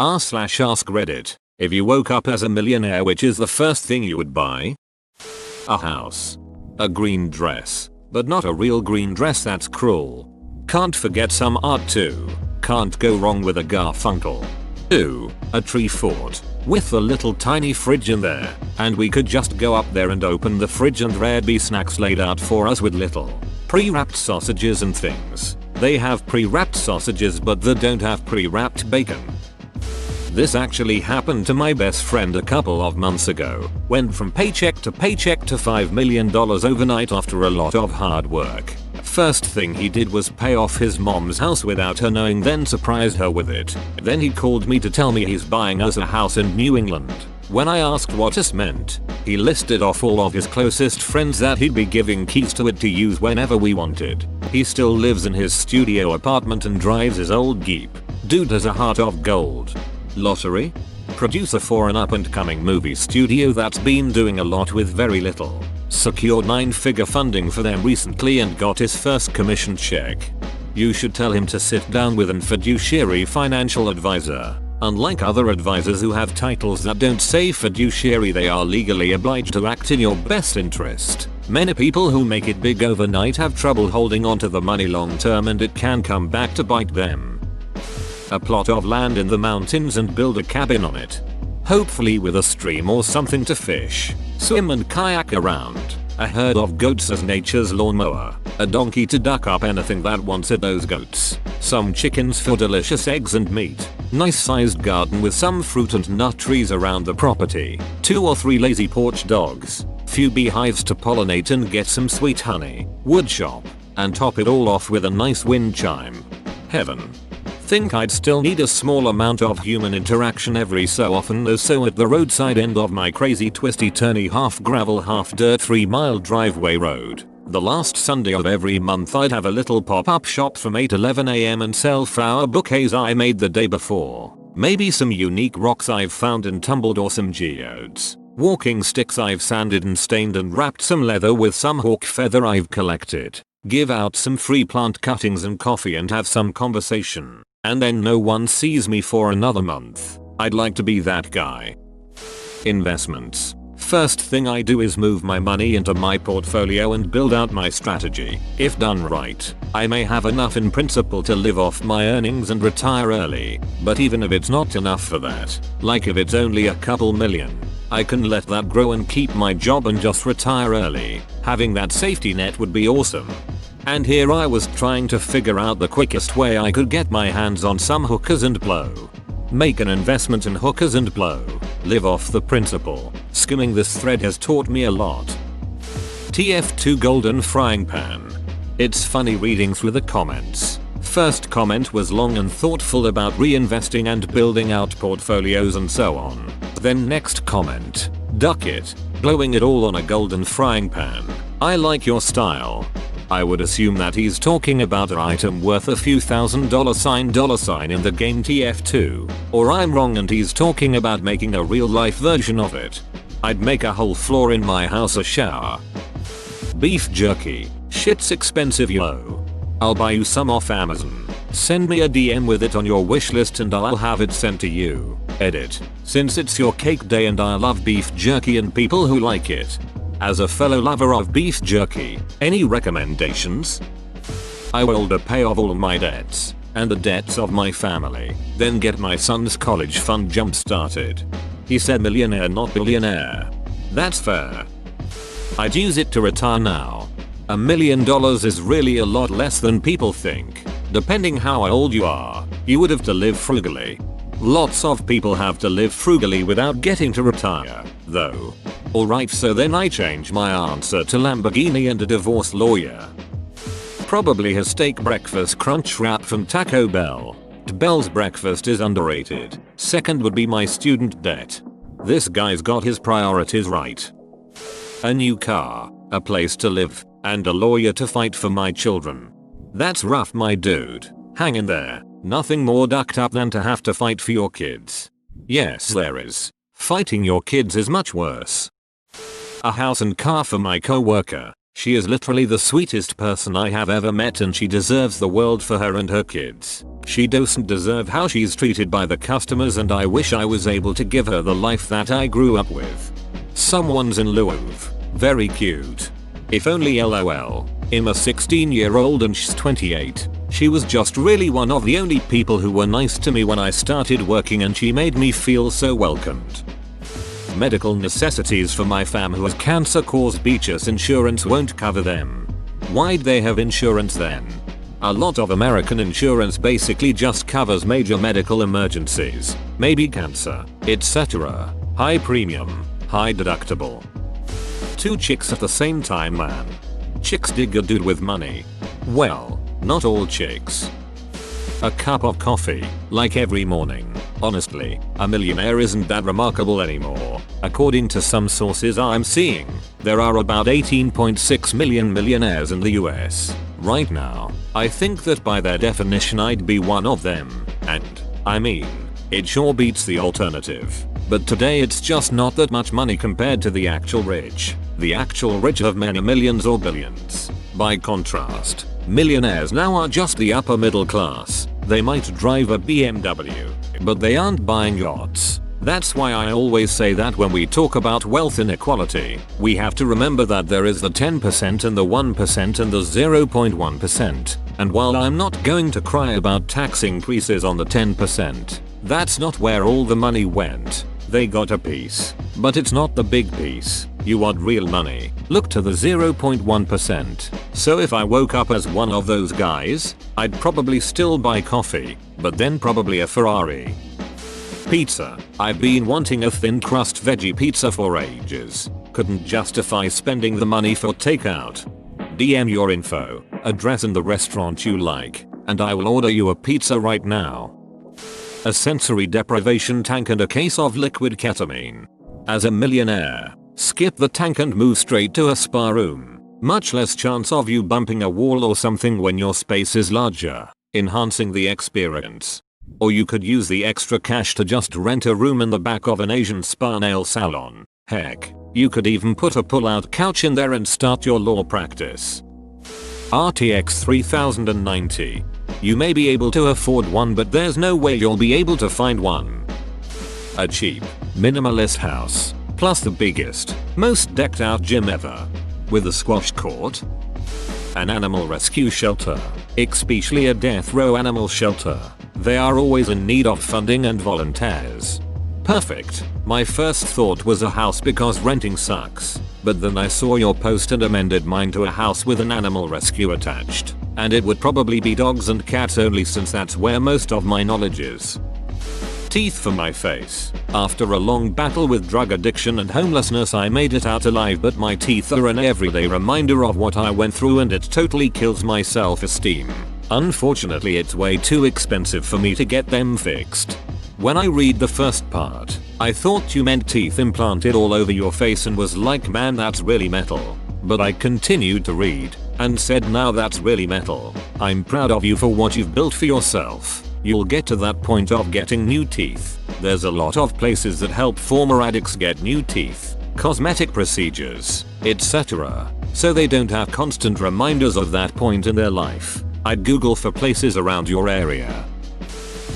r/ask Reddit. If you woke up as a millionaire, which is the first thing you would buy? A house. A green dress. But not a real green dress, that's cruel. Can't forget some art too. Can't go wrong with a Garfunkel. 2. A tree fort. With a little tiny fridge in there. And we could just go up there and open the fridge and there'd be snacks laid out for us with little pre-wrapped sausages and things. They have pre-wrapped sausages but they don't have pre-wrapped bacon. This actually happened to my best friend a couple of months ago. Went from paycheck to $5 million overnight after a lot of hard work. First thing he did was pay off his mom's house without her knowing, then surprised her with it. Then he called me to tell me he's buying us a house in New England. When I asked what this meant, he listed off all of his closest friends that he'd be giving keys to it to use whenever we wanted. He still lives in his studio apartment and drives his old Jeep. Dude has a heart of gold. Lottery? Producer for an up-and-coming movie studio that's been doing a lot with very little. Secured 9-figure funding for them recently and got his first commission check. You should tell him to sit down with an fiduciary financial advisor. Unlike other advisors who have titles that don't say fiduciary, they are legally obliged to act in your best interest. Many people who make it big overnight have trouble holding on to the money long term, and it can come back to bite them. A plot of land in the mountains and build a cabin on it. Hopefully with a stream or something to fish, swim and kayak around. A herd of goats as nature's lawnmower. A donkey to duck up anything that wants at those goats. Some chickens for delicious eggs and meat. Nice sized garden with some fruit and nut trees around the property. 2 or 3 lazy porch dogs. Few beehives to pollinate and get some sweet honey. Wood shop. And top it all off with a nice wind chime. Heaven. Think I'd still need a small amount of human interaction every so often though, so at the roadside end of my crazy twisty turny half gravel half dirt 3-mile driveway road, the last Sunday of every month I'd have a little pop-up shop from 8-11 am and sell flower bouquets I made the day before. Maybe some unique rocks I've found and tumbled, or some geodes. Walking sticks I've sanded and stained and wrapped some leather with some hawk feather I've collected. Give out some free plant cuttings and coffee and have some conversation. And then no one sees me for another month. I'd like to be that guy. Investments. First thing I do is move my money into my portfolio and build out my strategy. If done right, I may have enough in principle to live off my earnings and retire early. But even if it's not enough for that, like if it's only a couple million, I can let that grow and keep my job and just retire early. Having that safety net would be awesome. And here I was trying to figure out the quickest way I could get my hands on some hookers and blow. Make an investment in hookers and blow. Live off the principal. Skimming this thread has taught me a lot. TF2 Golden Frying Pan. It's funny reading through the comments. First comment was long and thoughtful about reinvesting and building out portfolios and so on. Then next comment. Duck it. Blowing it all on a golden frying pan. I like your style. I would assume that he's talking about an item worth a few $1,000 in the game TF2. Or I'm wrong and he's talking about making a real life version of it. I'd make a whole floor in my house a shower. Beef jerky. Shit's expensive, yo. I'll buy you some off Amazon. Send me a DM with it on your wishlist and I'll have it sent to you. Edit. Since it's your cake day and I love beef jerky and people who like it. As a fellow lover of beef jerky, any recommendations? I will pay off all my debts, and the debts of my family, then get my son's college fund jump started. He said millionaire, not billionaire. That's fair. I'd use it to retire now. $1 million is really a lot less than people think. Depending how old you are, you would have to live frugally. Lots of people have to live frugally without getting to retire, though. Alright, so then I change my answer to Lamborghini and a divorce lawyer. Probably a steak breakfast crunch wrap from Taco Bell. Bell's breakfast is underrated. Second would be my student debt. This guy's got his priorities right. A new car, a place to live, and a lawyer to fight for my children. That's rough, my dude. Hang in there. Nothing more ducked up than to have to fight for your kids. Yes, there is. Fighting your kids is much worse. A house and car for my coworker. She is literally the sweetest person I have ever met, and she deserves the world for her and her kids. She doesn't deserve how she's treated by the customers, and I wish I was able to give her the life that I grew up with. Someone's in love. Very cute. If only lol. I'm a 16-year-old and she's 28. She was just really one of the only people who were nice to me when I started working, and she made me feel so welcomed. Medical necessities for my fam who has cancer cause beaches insurance won't cover them. Why'd they have insurance then? A lot of American insurance basically just covers major medical emergencies, maybe cancer, etc. High premium, high deductible. Two chicks at the same time, man. Chicks dig a dude with money. Well, not all chicks. A cup of coffee, like every morning. Honestly, a millionaire isn't that remarkable anymore. According to some sources I'm seeing, there are about 18.6 million millionaires in the US. Right now, I think that by their definition I'd be one of them. And, I mean, it sure beats the alternative. But today it's just not that much money compared to the actual rich. The actual rich have many millions or billions. By contrast, millionaires now are just the upper middle class. They might drive a BMW, but they aren't buying yachts. That's why I always say that when we talk about wealth inequality, we have to remember that there is the 10% and the 1% and the 0.1%. And while I'm not going to cry about tax increases on the 10%, that's not where all the money went. They got a piece, but it's not the big piece. You want real money, look to the 0.1%. So if I woke up as one of those guys, I'd probably still buy coffee, but then probably a Ferrari. Pizza. I've been wanting a thin crust veggie pizza for ages. Couldn't justify spending the money for takeout. DM your info, address and the restaurant you like, and I will order you a pizza right now. A sensory deprivation tank and a case of liquid ketamine. As a millionaire, skip the tank and move straight to a spa room. Much less chance of you bumping a wall or something when your space is larger, enhancing the experience. Or you could use the extra cash to just rent a room in the back of an Asian spa nail salon. Heck, you could even put a pull-out couch in there and start your law practice. RTX 3090. You may be able to afford one, but there's no way you'll be able to find one. A cheap, minimalist house, plus the biggest, most decked out gym ever. With a squash court. An animal rescue shelter, especially a death row animal shelter. They are always in need of funding and volunteers. Perfect. My first thought was a house because renting sucks, but then I saw your post and amended mine to a house with an animal rescue attached. And it would probably be dogs and cats only, since that's where most of my knowledge is. Teeth for my face. After a long battle with drug addiction and homelessness, I made it out alive, but my teeth are an everyday reminder of what I went through, and it totally kills my self-esteem. Unfortunately, it's way too expensive for me to get them fixed. When I read the first part, I thought you meant teeth implanted all over your face and was like, man, that's really metal. But I continued to read and said, now that's really metal. I'm proud of you for what you've built for yourself. You'll get to that point of getting new teeth. There's a lot of places that help former addicts get new teeth, cosmetic procedures, etc. So they don't have constant reminders of that point in their life. I'd Google for places around your area.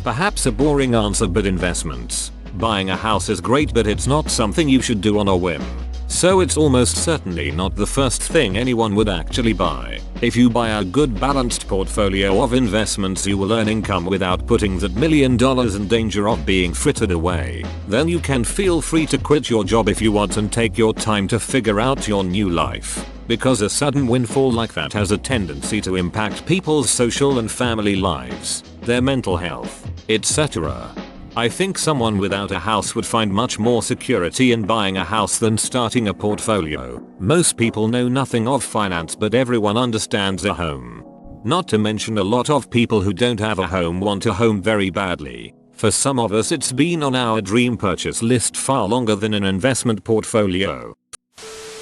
Perhaps a boring answer, but investments. Buying a house is great, but it's not something you should do on a whim. So it's almost certainly not the first thing anyone would actually buy. If you buy a good balanced portfolio of investments, you will earn income without putting that $1 million in danger of being frittered away. Then you can feel free to quit your job if you want and take your time to figure out your new life. Because a sudden windfall like that has a tendency to impact people's social and family lives, their mental health, etc. I think someone without a house would find much more security in buying a house than starting a portfolio. Most people know nothing of finance, but everyone understands a home. Not to mention, a lot of people who don't have a home want a home very badly. For some of us, it's been on our dream purchase list far longer than an investment portfolio.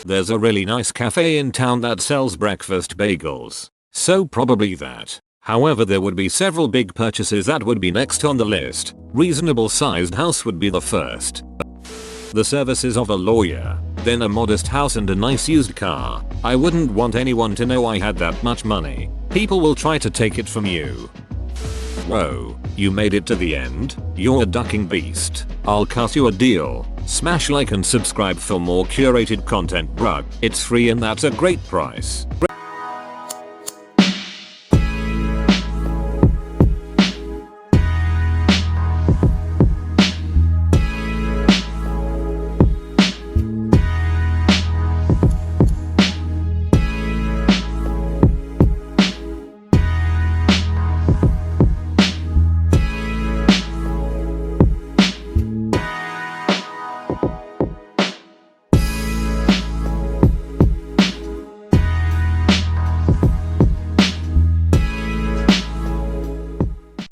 There's a really nice cafe in town that sells breakfast bagels, so probably that. However, there would be several big purchases that would be next on the list. Reasonable sized house would be the first. The services of a lawyer. then a modest house and a nice used car. I wouldn't want anyone to know I had that much money. People will try to take it from you. Whoa, you made it to the end? You're a ducking beast. I'll cut you a deal. Smash like and subscribe for more curated content, bruh. It's free and that's a great price.